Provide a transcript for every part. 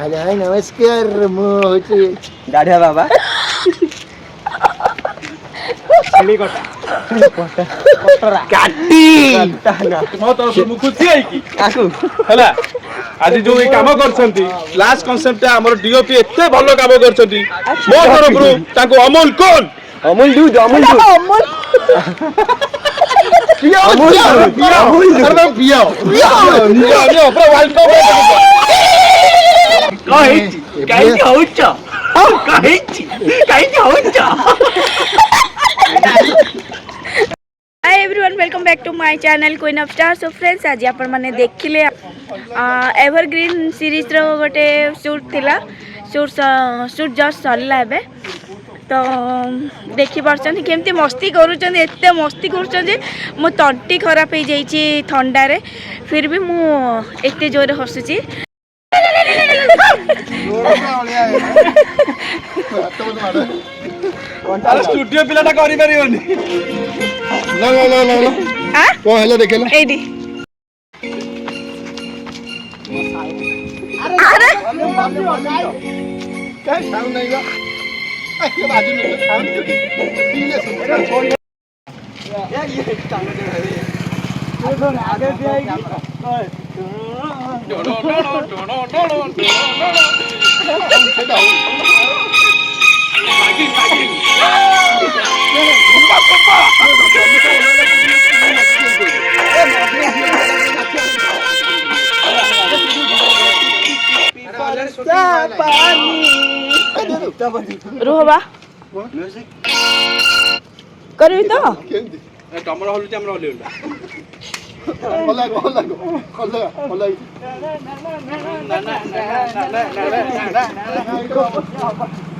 हाय नमस्कार मु होची गाढ़िया बाबा छेली कोटा काटी ମୋ ତରଫରୁ ମୁଁ ଖୁସି ହେଇକି आकु ହେଲା ଆଜି ଯୋଉ ଏଇ କାମ କରିଛନ୍ତି ଲାଷ୍ଟ କନସେପ୍ଟ ଆମର ଡିଓପି ଏତେ ଭଲ କାମ କରିଛନ୍ତି ମୋ ତରଫରୁ ତାଙ୍କୁ ଅମୁଲ କୋନ୍ अमूल दूध अमूल पिया अरे पिया ପୁରା ୱାର୍ଲ୍ଡ କପ୍ काहींची होउच काहींची होउच hi everyone welcome back to my channel queen of star. So friends आज आपण माने देखिले एवरग्रीन सीरीज रो गोटे शूट थिला शूट जस्ट सरला एबे तो देखि पारछन केमती मस्ती करूछन एते मस्ती करूछन जे मो तंटी खराब हो जाइछि ठंडा रे फिर भी मु एते जोरे हसुछि। स्टूडियो पिलाटा करि परिबोनी ला ला ला ला को हेला देखेला एडी अरे काय साउंड नाही गा ये बाजू में साउंड पीले सुन छोड़ यार ये टांग दे आगे भी आएगी रुहबा करबी तो तमर हलुची हमर हलिउला खोला खोला खोला खोला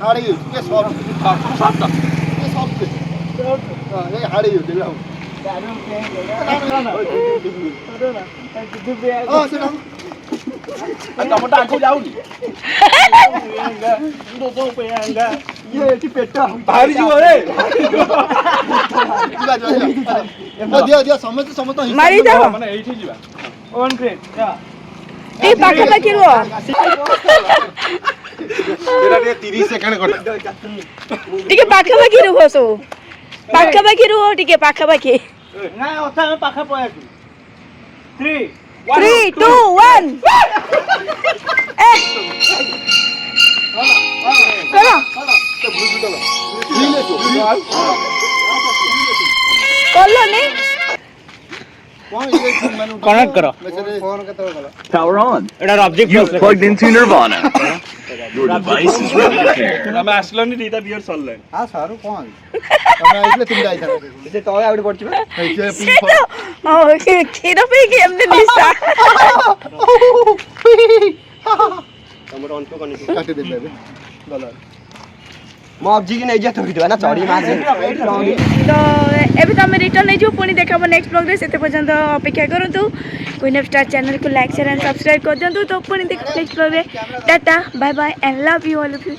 हाड़ी ये सब ये सब ये हाड़ी दिला हां सुना तमटा आंखो जाउनी ये की पेटा बाहरी जीव रे दिला दिया दिया समझ समझ तो मारी दो माने एठी जीवा ऑन ट्रेन ए पाखा पाखी रुह एरा 30 सेकंड कट टिके पाखा पाखी रुह सो पाखा पाखी रुह टिके पाखा पाखी ना ओथा में पाखा पया 3 3 2 1 ए चलो कोलो ने कनेक्ट करो फोन केते गला Power on. Etah object You've plugged into Nirvana. Your device is ready to pair. ଆମେ ଆସିଲନି ଦିଟା बियर सरले हां सारू कोन हम आइले तुम जाई था से तळे आउट पड़छि बे से तो ओ खीर पे के हमने निशा हमर ऑन को कनेक्ट काट दे दे गला मो ऑब्जेक्ट नै जा थोड़ी देबा ना चढ़ी मार तो एबे तो हम रिटर्न नै जो पुनी देखाबो नेक्स्ट ब्लॉग रे सेते पर्यंत अपेक्षा करंतु क्वीन ऑफ स्टार चैनल को लाइक शेयर एंड सब्सक्राइब कर दियंतु तो पुनी देख नेक्स्ट ब्लॉग रे tata bye bye and love you all of you.